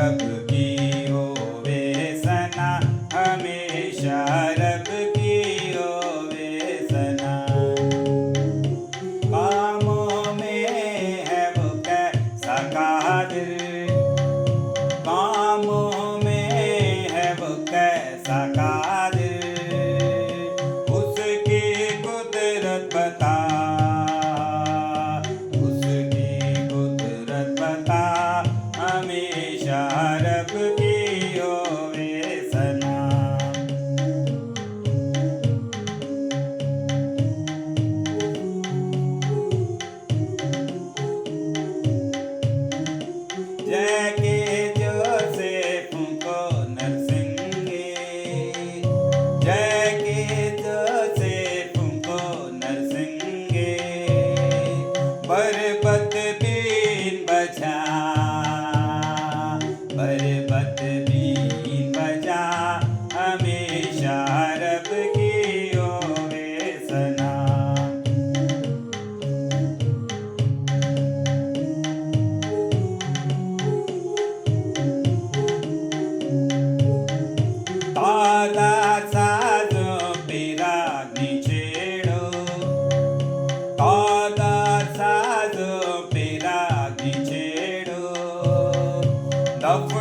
रब की होवे सना, हमेशा रब की होवे सना। कामों में है वो कैसा कादिर, कामों में है वो कैसा कादिर, उसकी कुदरत बता, उसकी कुदरत बता, हमेशा रब की होवे सना। जय के जोसेफ को नरसिंगे, जय के जोसेफ को नरसिंगे, बरबत बीन बजा, बरबत बीन बजा, हमेशा रब की होवे सना। तादा साजो पिराग्नि छेड़ो, तादा साजो पिराग्नि छेड़ो, दफ